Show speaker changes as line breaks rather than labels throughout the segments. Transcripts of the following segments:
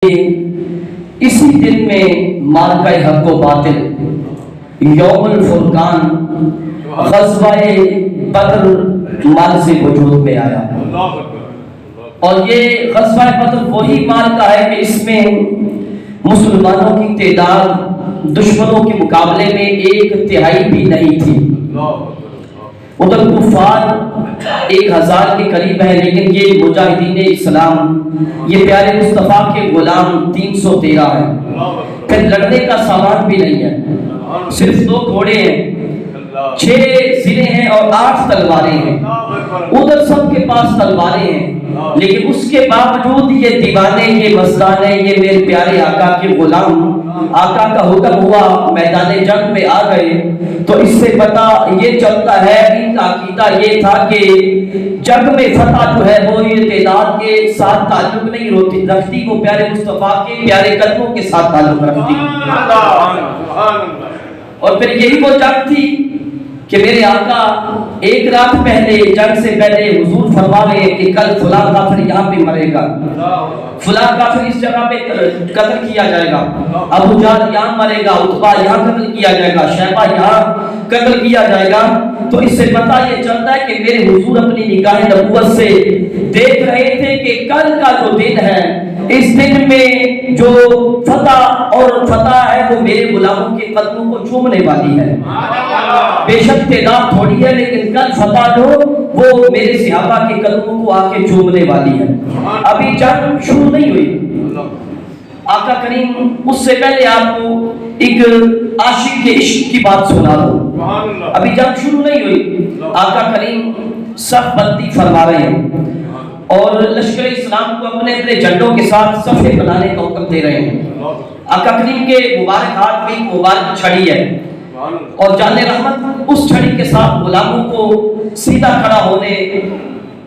اسی دن میں مارکہ حق و باطل یوم الفرقان غزوہ بدر مال سے وجود میں آیا، اور یہ غزوہ بدر وہی مارکہ ہے کہ اس میں مسلمانوں کی تعداد دشمنوں کے مقابلے میں 1/3 بھی نہیں تھی۔ ادھر کفار 1000 کے قریب ہے، لیکن یہ مجاہدین اسلام، یہ پیارے مصطفیٰ کے غلام 313 ہیں۔ پھر لڑنے کا سامان بھی نہیں ہے، صرف 2 گھوڑے ہیں، 6 زرے ہیں اور 8 تلواریں ہیں۔ ادھر سب کے پاس تلواریں ہیں، لیکن اس کے باوجود یہ دیوانے، یہ مستانے، یہ میرے پیارے آقا کے غلام، آقا کا حکم ہوا میدان جنگ میں آ گئے تو اس سے پتہ یہ چلتا ہے، ان کا عقیدہ یہ تھا کہ جنگ میں فتح جو ہے وہ یہ تعداد کے ساتھ تعلق نہیں رکھتی، وہ پیارے مصطفیٰ کے پیارے قدموں کے ساتھ تعلق رکھتی۔ اور پھر یہی وہ جنگ تھی کہ میرے آقا ایک رات پہلے، جنگ سے پہلے حضور فرما رہے ہیں کہ کل فلاں کافر یہاں پہ مرے گا، فلاں کافر اس جگہ پہ قتل کیا جائے گا، ابو جہل یہاں مرے گا، عتبہ یہاں قتل کیا جائے گا، شیبہ یہاں قتل کیا جائے گا۔ تو اس سے پتہ یہ چلتا ہے کہ میرے حضور اپنی نگاہ نبوت سے دیکھ رہے تھے کہ کل کا جو دن ہے، اس دن میں جو فتح ہے وہ میرے غلاموں کے قدموں کو چومنے والی ہے۔ بے شک تعداد تھوڑی ہے، لیکن کل فتح جو وہ میرے صحابہ کے قدموں کو آ کے چومنے والی ہے۔ ابھی جنگ شروع نہیں ہوئی، آقا کریم اس سے پہلے آپ کو ایک عاشق کے عشق کی بات سنا دو۔ ابھی جنگ شروع نہیں ہوئی، آقا کریم صف بندی فرما رہے ہیں اور لشکر اسلام کو اپنے اپنے جھنڈوں کے ساتھ صفیں بنانے کا حکم دے رہے ہیں۔ آقا کریم کے مبارک ہاتھ میں مبارک چھڑی ہے، اور جان رحمت اس چھڑی کے ساتھ غلاموں کو سیدھا کھڑا ہونے،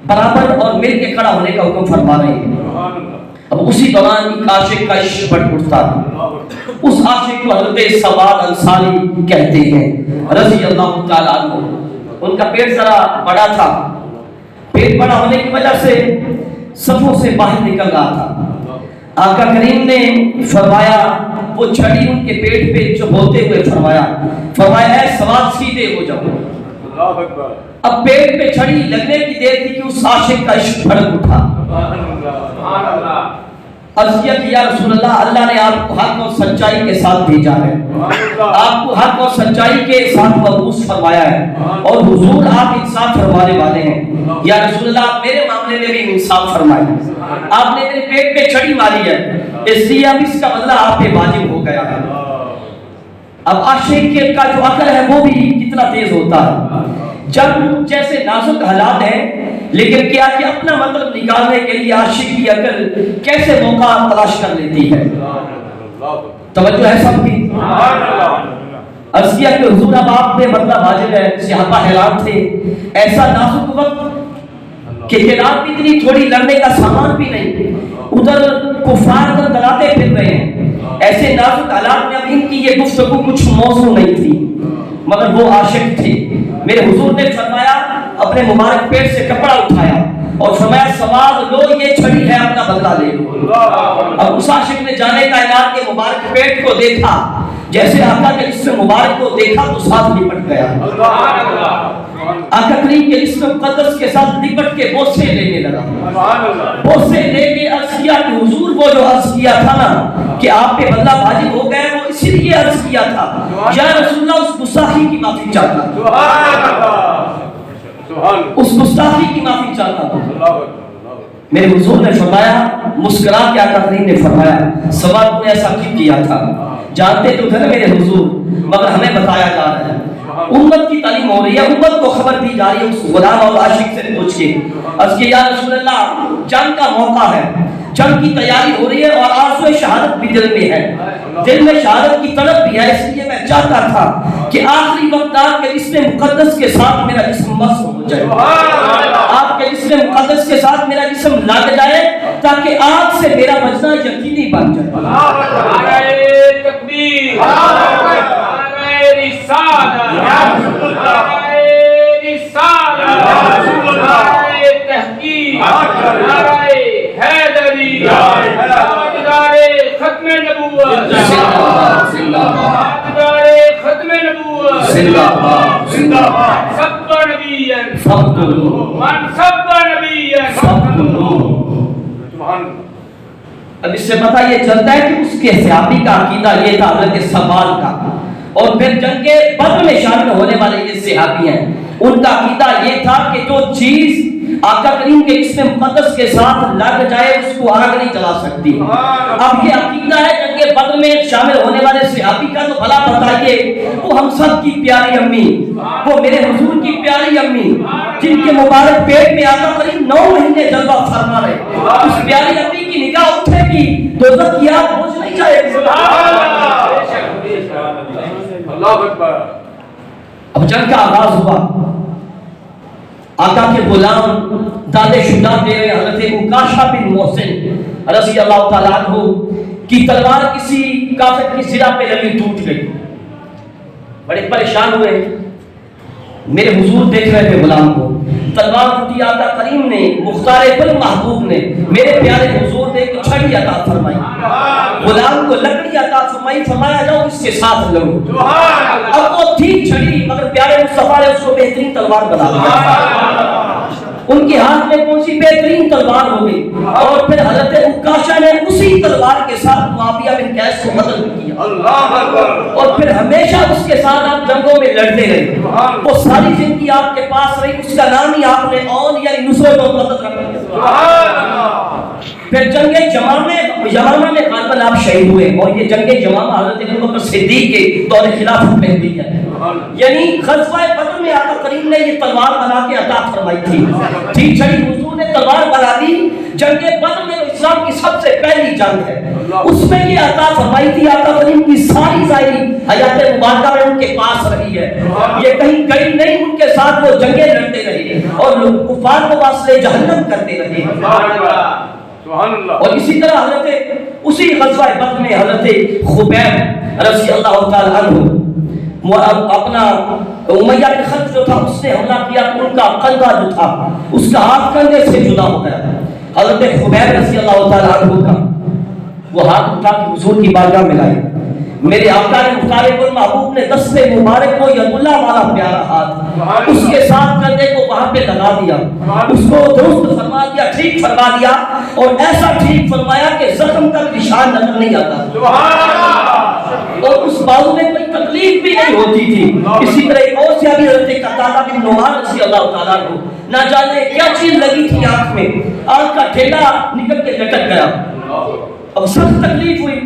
برابر اور مل کے کھڑا ہونے کا حکم فرما رہے ہیں۔ اب اسی دوران ایک عاشق کا عشق بڑھ اٹھتا ہے، اس عاشق کو حضرت سواد انصاری کہتے ہیں رضی اللہ تعالیٰ عنہ۔ ان کا پیٹ ذرا بڑا تھا، پیٹ بڑا ہونے کی وجہ سے صفوں سے باہر نکل رہا تھا۔ آقا کریم نے فرمایا، وہ چھڑی ان کے پیٹ پہ چبھوتے ہوئے فرمایا اے سواد سیدھے ہو جاؤ۔ اب پیٹ پہ چھڑی لگنے کی دیر تھی کہ اس عاشق کا عشق بھڑک اٹھا۔ عرض کیا کہ یا رسول اللہ، اللہ نے آپ کو حق اور سچائی کے ساتھ بھیجا ہے، آپ کو حق اور سچائی کے ساتھ مبعوث فرمایا ہے، اور حضور آپ انصاف فرمانے والے ہیں۔ یا رسول اللہ، آپ میرے معاملے میں بھی انصاف فرمائیں، آپ نے میرے پیٹ پہ چھڑی ماری ہے، اس لیے اب اس کا بدلہ آپ پہ واجب ہو گیا ہے۔ اب عاشق کا جو عقل ہے وہ بھی کتنا تیز ہوتا ہے، جب جیسے نازک حالات ہیں، لیکن کیا کہ اپنا مطلب نکالنے کے لیے عاشق کی عقل کیسے موقع تلاش کر لیتی ہے۔ توجہ ہے سب کی؟ عرض کیا کہ حضور اب آپ پہ مطلب واجب ہے۔ صحابہ حیران تھے، ایسا نازک وقت کہ تعداد بھی اتنی تھوڑی، لڑنے کا سامان بھی نہیں، ادھر کفار دلاتے پھر رہے ہیں، ایسے نازک حالات میں اب ان کی یہ گفتگو کچھ موضوع نہیں تھی، مگر وہ عاشق تھے۔ میرے حضور نے فرمایا، اپنے مبارک پیٹ سے کپڑا اٹھایا اور فرمایا سواد لو، یہ چھڑی ہے، اپنا بدلہ لے لو۔ اب اس عاشق نے جانے کائنات کے مبارک پیٹ کو دیکھا، جیسے آقا کے جسم مبارک کو دیکھا تو ساتھ لپٹ گیا۔ آقا کریم کے جسم مقدس کے ساتھ لپٹ کے بوسے لینے لگا، بوسے لے کے عرض کیا کہ حضور وہ جو عرض کیا تھا نا کہ آپ پہ بدلہ واجب ہو گئے، وہ اسی لیے عرض کیا تھا۔ یا رسول اللہ، اس گستاخی کی معافی چاہتا ہوں، اس گستاخی کی معافی چاہتا ہوں۔ میرے حضور نے فرمایا، مسکرا کے آقا کریم نے فرمایا، سواد نے ایسا کیوں کیا تھا؟ جانتے تو تھے میرے حضور، مگر ہمیں بتایا جا رہا ہے، امت کی تعلیم ہو رہی ہے، امت کو خبر دی جا رہی ہے، اس غلام اور عاشق سے پوچھ کے۔ عرض کہ یا رسول اللہ، جنگ کا موقع ہے، جنگ کی تیاری ہو رہی ہے، اور آرزو شہادت بھی دل میں ہے، دل میں شہادت کی طلب بھی ہے، اس لیے میں چاہتا تھا کہ آخری وقت آپ کے جسم مقدس کے ساتھ میرا جسم مسح ہو جائے، آپ کے جسم مقدس کے ساتھ میرا جسم لگ جائے، تاکہ آگ سے میرا بچنا یقینی بن جائے۔ تکبیر، تحقیق، حیدری،
ختم نبوت
زندہ باد
تاجدار ختم نبوت
زندہ باد
زندہ باد سب نبی
سب کو
من سب نبی
سب کو
سبحان
اب اس سے پتہ یہ چلتا ہے کہ اس کے صحابی کا عقیدہ یہ تھا حضرت سوال کا، اور پھر جنگ بدر میں شامل ہونے والے یہ صحابی ہیں، ان کا عقیدہ یہ تھا کہ جو چیز آقا کریم کے اسم مقدس کے ساتھ لگ جائے اس کو آگ نہیں جلا سکتی۔ اب یہ عقیدہ ہے جنگ بدر میں شامل ہونے والے صحابی کا، تو بھلا بتائیے وہ ہم سب کی پیاری امی، وہ میرے حضور کی پیاری امی جن کے مبارک پیٹ میں آقا کریم 9 مہینے جلوہ فرما رہے، اس پیاری امی کی نگاہ اٹھے گی دوزخ کی آگ بجھ نہیں جائے گی۔
اللہ اکبر۔
اب جنگ کا آغاز ہوا، آقا کے غلام دادے شجاع دے رہے حضرت عکاشہ بن محسن رضی اللہ تعالیٰ عنہ کی تلوار کسی کافر کی سرہ پہ لگی ٹوٹ گئی، بڑے پریشان ہوئے، میرے حضور دیکھ رہے تھے غلام کو، تلوار ٹوٹی، آقا کریم نے مختار کل محبوب نے میرے پیارے حضور نے ایک چھڑی عطا فرمائی، غلام کو لکڑی عطا فرمائی، فرمایا جاؤ اس کے ساتھ لڑو۔ اب وہ تھی چھڑی مگر پیارے مصطفیٰ نے اس کو بہترین تلوار بنا دیا، ان کے ہاتھ میں کون سی بہترین تلوار ہو گئی، اور پھر حضرت عکاشہ نے اسی تلوار کے ساتھ معاویہ بن قیس کو قتل کیا، اور پھر ہمیشہ اس کے ساتھ آپ جنگوں میں لڑتے رہے، وہ ساری زندگی آپ کے پاس رہی، اس کا نام ہی آپ نے اون یعنی نصرت و مدد رکھ دیا۔ پھر جنگ یمامہ میں غالباً آپ شہید ہوئے، اور یہ جنگ یمامہ حضرت ابوبکر صدیق کے دور خلافت میں ہوئی ہے، یعنی غزوہ بدر میں آقا کریم نے یہ تلوار بنا کے عطا فرمائی تھی، ٹھیک چھڑی حضور نے تلوار بنا دی۔ جنگ بدر میں اسلام کی سب سے پہلی جنگ ہے، اس میں یہ عطا فرمائی تھی، آقا کریم کی ساری ظاہری حیات مبارکہ میں ان کے پاس رہی ہے، یہ کہیں گئی نہیں، ان کے ساتھ وہ جنگیں لڑتے رہے اور کفار کو واسطے جہنم کرتے رہے۔ اور اسی طرح حضرت اسی غزوہ بدر میں حضرت خبیب رضی اللہ تعالی عنہ اپنا امیہ بن خلف جو تھا اس نے حملہ کیا تو ان کا کندھا جو تھا اس کا ہاتھ کندھے سے جدا ہو گیا، حضرت خبیب رضی اللہ تعالی عنہ کا وہ ہاتھ اٹھا کے حضور کی بارگاہ میں لائے، میرے آقا نے مختار کل محبوب نے دست مبارک کو ید اللہ والا پیارا ہاتھ اس کے ساتھ کندھے کو وہاں پہ لگا دیا، اس کو درست فرما دیا، ٹھیک فرما دیا، اور ایسا ٹھیک فرمایا کہ زخم کا نشان نظر نہیں آتا، اور اس بازو میں کوئی تکلیف بھی نہیں ہوتی تھی۔ اسی طرح ایک اور صحابی حضرت قتادہ بن نعمان رضی اللہ تعالیٰ عنہ، نہ جانے کیا چیز لگی تھی آنکھ میں، آنکھ کا ٹھیلا نکل کے لٹک گیا، اب سخت تکلیف ہوئی،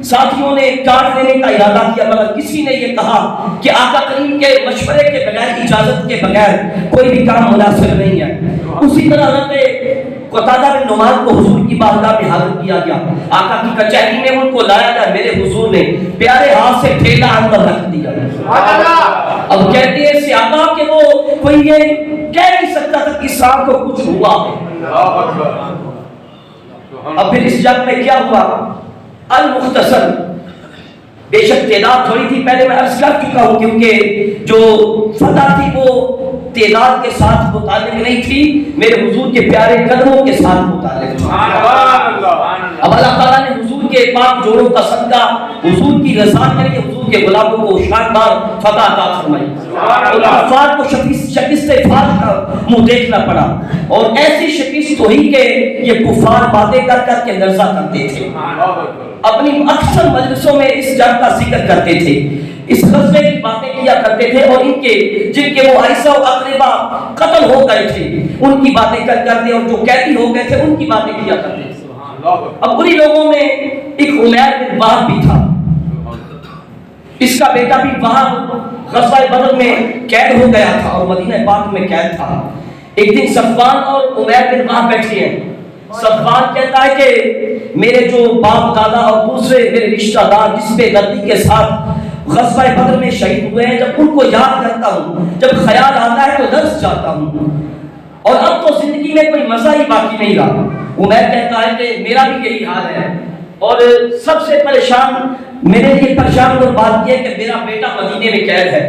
ساتھیوں نے کاٹ دینے کا ارادہ کیا مگر کسی نے یہ کہا کہ آقا کریم کے مشورے کے بغیر، اجازت کے بغیر کوئی بھی کام مناسب نہیں ہے۔ اسی طرح حضرت قتادہ بن نعمان کو حضور کی بارگاہ میں حاضر کیا گیا، آقا کی کچہری میں ان کو لایا گیا، میرے حضور نے پیارے ہاتھ سے ٹھیلا اندر رکھ دیا۔ اب کہتے ہیں صحابہ کہ وہ کوئی یہ کہہ نہیں سکتا تھا کہ صاحب کو کچھ ہوا ہے۔ اب پھر اس جنگ میں کیا ہوا؟ المختصر، بے شک تعداد تھوڑی تھی، پہلے میں عرض کر چکا ہوں، کیونکہ جو فتح تھی وہ تعداد کے ساتھ متعلق نہیں تھی، میرے حضور کے پیارے قدموں کے ساتھ متعلق تھی۔ اب اللہ تعالیٰ نے حضور کے پاک جوڑوں کا صدقہ حضور کی رضا کے لیے حضور کے غلاموں کو شاندار فتح عطا فرمائی، اور کفار کو شکست فاتح کا منہ دیکھنا پڑا، اور ایسی شکست ہوئی کہ یہ کفار باتیں کر کر کے لرزہ کرتے تھے، اپنی اکثر مجلسوں میں اس جنگ کا ذکر کرتے تھے، اس غزوے کی باتیں کیا کرتے تھے، اور ان کے جن کے وہ عیسیٰ و اقربا قتل ہو گئے تھے ان کی باتیں کرتے، اور جو قیدی ہو گئے تھے ان کی باتیں کیا کرتے تھے۔ اب انہی لوگوں میں ایک عمیر بن وہب بھی تھا، اس کا بیٹا بھی وہاں غزوہ بدر میں قید ہو گیا تھا اور مدینہ پاک میں قید تھا۔ ایک دن صفوان اور عمیر بن وہب بیٹھے ہیں، صفوان کہتا ہے کہ میرے جو باپ دادا اور دوسرے میرے رشتہ دار جس پہ غلطی کے ساتھ غزوہ بدر میں شہید ہوئے ہیں، جب ان کو یاد کرتا ہوں، جب خیال آتا ہے تو لرز جاتا ہوں، اور اب تو زندگی میں کوئی مزہ ہی باقی نہیں رہا۔ عمیر کہتا ہے کہ میرا بھی یہی حال ہے، اور سب سے پریشان میرے لیے پریشان اور بات یہ ہے کہ میرا بیٹا مدینے میں قید ہے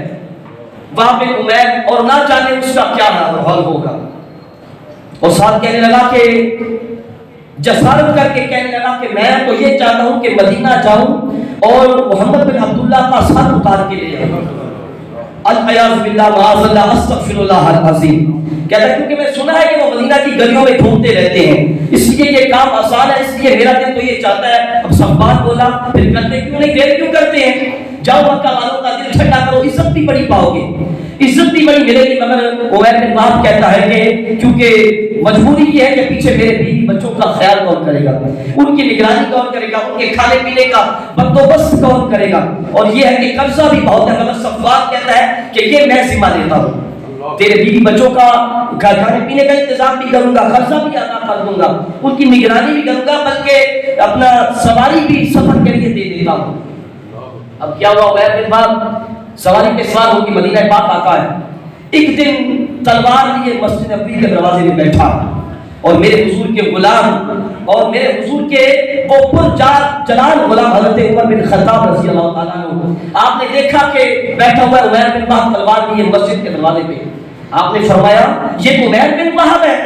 وہاں پہ عمیر، اور نہ جانے اس کا کیا حال ہوگا، اور ساتھ کہنے لگا کہ جسارت کر کے کہنے لگا کہ میں تو یہ چاہتا ہوں کہ مدینہ جاؤں اور محمد بن عبداللہ کا سر اتار کے لے آؤں. العیاذ باللہ معاذ اللہ استغفر اللہ العظیم. کہتا ہے کیونکہ میں سنا ہے کہ وہ مدینہ کی گلیوں میں گھومتے رہتے ہیں, اس لیے یہ کام آسان ہے, اس لیے میرا دل تو یہ چاہتا ہے. اب صفوان بولا پھر کرتے کیوں نہیں, دیر کیوں کرتے ہیں, جاؤ مکہ والوں کا دل ٹھنڈا کرو, عزت بھی بڑی پاؤ گے, عزت بھی بڑی ملے گی. مگر عمیر بن وہب کہتا ہے کہ کیونکہ مجبوری یہ ہے کہ پیچھے میرے بیوی بچوں کا خیال کون کرے گا, ان کی نگرانی کون کرے گا, ان کے کھانے پینے کا بندوبست کون کرے گا, اور یہ ہے کہ قرضہ بھی بہت ہے. مگر صفوان کہتا ہے کہ یہ میں ذمہ لیتا ہوں, تیرے بیوی بچوں کا کھانے پینے کا انتظام بھی کروں گا, خرچہ بھی ادا کر دوں گا, ان کی نگرانی بھی کروں گا, بلکہ اپنا سواری بھی سفر کے لیے دے دیتا ہوں. اب کیا ہوا, عمیر بن وہب سواری پہ سوار ہو کے مدینہ پاک آتا ہے. ایک دن تلوار لیے مسجد نبوی کے دروازے میں بیٹھا, اور میرے حضور کے غلام اور میرے حضور کے وہ جلال غلام حضرت عمر بن خطاب رضی اللہ تعالیٰ عنہ, آپ نے دیکھا کہ بیٹھا ہوا عمیر بن وہب تلوار لیے مسجد کے دروازے پہ. آپ نے فرمایا یہ عمیر بن وہب ہے,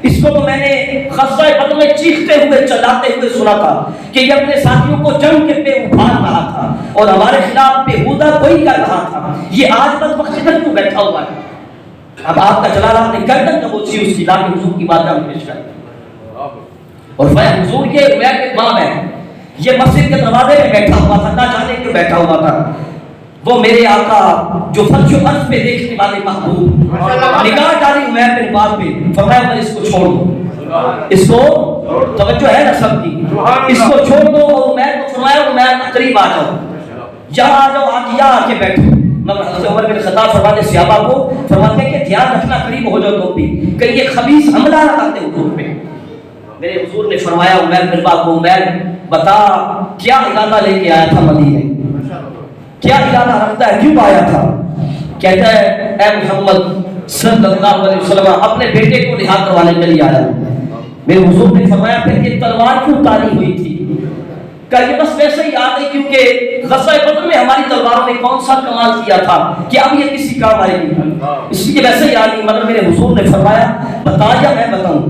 اس کو تو میں نے غزوہ بدر میں چیختے ہوئے چلاتے ہوئے سنا تھا کہ یہ اپنے ساتھیوں کو جنگ کے پہ اٹھا رہا تھا اور ہمارے خلاف بےہودہ کوئی کر رہا تھا, یہ آج بدبخت ادھر کیوں بیٹھا ہوا ہے. اب آپ کا جلال آپ نے گردن دبوچی اس کی, لا کے حضور کی بات ہم پیش کریں. اور فرمایا حضور یہ عمیر بن وہب ہے, یہ مسجد کے دروازے میں بیٹھا ہوا تھا, نہ جانے کیوں بیٹھا ہوا تھا. وہ میرے آقا جو فرش و عرش پہ دیکھنے والے محبوب, نگاہ ڈالی عمیر بن وہب پہ, فرمایا میں اس کو چھوڑ دو, اس کو توجہ ہے نا سب کی, اس کو چھوڑ دو. اور عمیر کو فرمایا عمیر قریب آ جاؤ, یہاں آ جاؤ, آج یہاں آ کے بیٹھو. مگر حضرت عمر بن خطاب فرماتے صحابہ کو فرماتے کہ دھیان رکھنا, قریب ہو جاؤ تم بھی, کہیں یہ خبیث حملہ نہ کرتے حضور پہ. میرے حضور نے فرمایا عمیر بن وہب کو, عمیر بتا کیا ارادہ لے کے آیا تھا مدینے, کیا ارادہ رکھتا ہے, کیوں آیا تھا. کہتا ہے اے محمد صلی اللہ علیہ وسلم اپنے بیٹے کو رہا کروانے کے لیے آیا. میرے حضور نے فرمایا پھر یہ تلوار کیوں اتاری ہوئی تھی, کہ یہ بس ویسے ہی یاد ہے کیونکہ غزوہ بدر میں ہماری تلواروں نے کون سا کمال کیا تھا کہ اب یہ کسی کام آئے گی, اس لیے ویسے ہی یاد نہیں. مگر میرے حضور نے فرمایا بتا یا میں بتاؤں.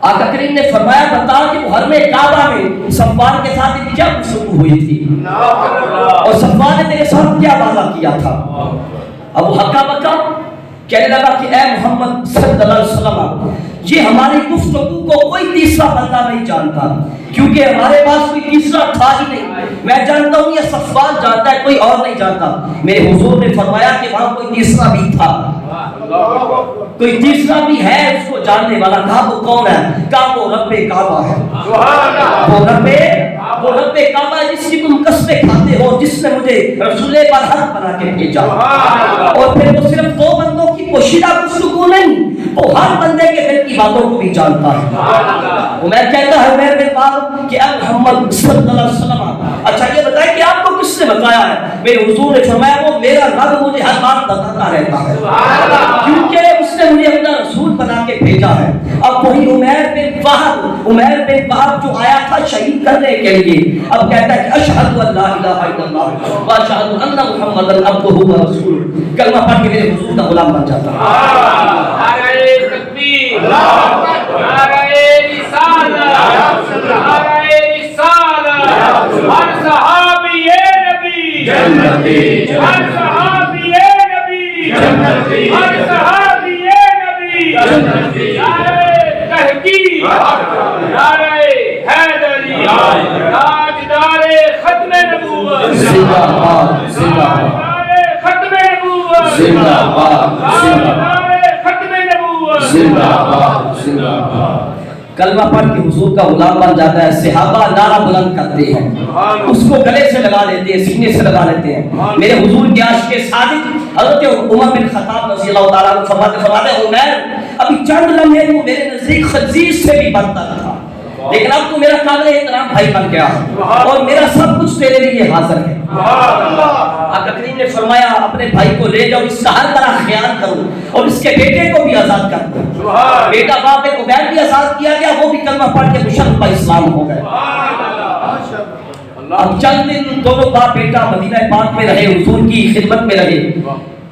آقا کریم نے فرمایا بتا کہ محرم کعبہ میں صفوان کے ساتھ کیا گفتگو ہوئی تھی, اور صفوان نے تیرے ساتھ کیا وعدہ کیا تھا. ابو حقہ بکا کہنے لگا کہ اے محمد صلی اللہ علیہ وسلم یہ ہماری گفتگو کو کوئی تیسرا بندہ نہیں جانتا, کیونکہ ہمارے پاس کوئی تیسرا تھا ہی نہیں. میں جانتا ہوں یہ صفوان جانتا ہے, کوئی اور نہیں جانتا. میرے حضور نے فرمایا کہ وہاں کوئی تیسرا بھی تھا, کوئی تیسرا بھی ہے اس کو جاننے والا. کہا وہ کون ہے, کہا وہ رب کعبہ ہے, وہ رب کعبہ ہے جس کی تم قسمیں کھاتے ہو, جس نے مجھے رسول برحق بنا کے بھیجا. اور پھر وہ صرف دو بندوں کی پوشیدہ گفتگو نہیں, وہ ہر بندے کے دل کی باتوں کو بھی جانتا ہے. عمیر کہتا ہے عمیر بن وہب کہ اے محمد صلی اللہ علیہ وسلم اچھا یہ بتائیں کہ آپ کو کس نے بتایا ہے. میرے حضور نے فرمایا وہ میرا رب مجھے ہر بات بتاتا رہتا ہے, کیونکہ اس نے مجھے اپنا رسول بنا کے بھیجا ہے. اب وہی عمیر بن وہب جو آیا تھا شہید کرنے کے لیے, اب کہتا ہے کہ اشہد ان لا الہ الا اللہ واشہد ان محمدا عبدہ ورسولہ, کلمہ پڑھ کے میرے حضور کا غلام بن جاتا ہے.
ہر صحابی نبی جنتی, ہر صحابی نبی جنتی, ہر صحابی نبی جنتی. نعرہ تحقیق, نعرہ حیدری, تاجدار ختم نبوت,
زندہ باد, زندہ
تاجدار ختم نبوت,
زندہ باد,
تاجدار ختم نبوت,
زندہ باد, زندہ باد. کلمہ پڑھ کے حضور کا غلام بن جاتا ہے. صحابہ نعرہ بلند کرتے ہیں, اس کو گلے سے لگا لیتے ہیں, سینے سے لگا لیتے ہیں. میرے حضور کے عاشق صادق حضرت عمر بن خطاب رضی اللہ تعالیٰ عنہ فرماتے ہیں عمیر ابھی چند لمحے تو میرے نزدیک خنزیر سے بھی بدتر تھا, لیکن اب تو میرا قابل احترام بھائی بن گیا اور میرا سب کچھ تیرے لیے حاضر ہے. آقا کریم نے فرمایا اپنے بھائی کو لے جاؤ, اس کا ہر طرح خیال کرو اور اس کے بیٹے کو بھی آزاد کر دو. بیٹا باپ عبید بھی آزاد کیا گیا, وہ بھی کلمہ پڑھ کے مشرف اسلام ہو گئے. اب چند دن دونوں باپ بیٹا مدینہ پاک میں رہے, حضور کی خدمت میں رہے.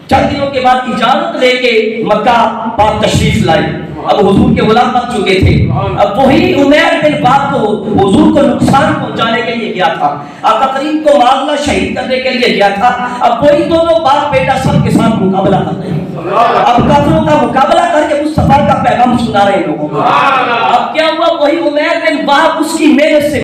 چند دنوں کے بعد اجازت لے کے مکہ پاک تشریف لائے. اب حضور کے غلام بن چکے تھے. اب وہی عمیر بن وہب کو حضور کو نقصان پہنچانے کے لیے گیا تھا. آقا کریم کو معاملہ شہید کرنے کے لیے گیا تھا. اب وہی دونوں باپ بیٹا سب کے ساتھ مقابلہ کر رہے ہیں. اب کافروں کا مقابلہ کر کے مصطفیٰ کا پیغام سنا رہے ہیں لوگوں کو. اب کیا ہوا؟ وہی عمیر بن وہب اس کی محنت سے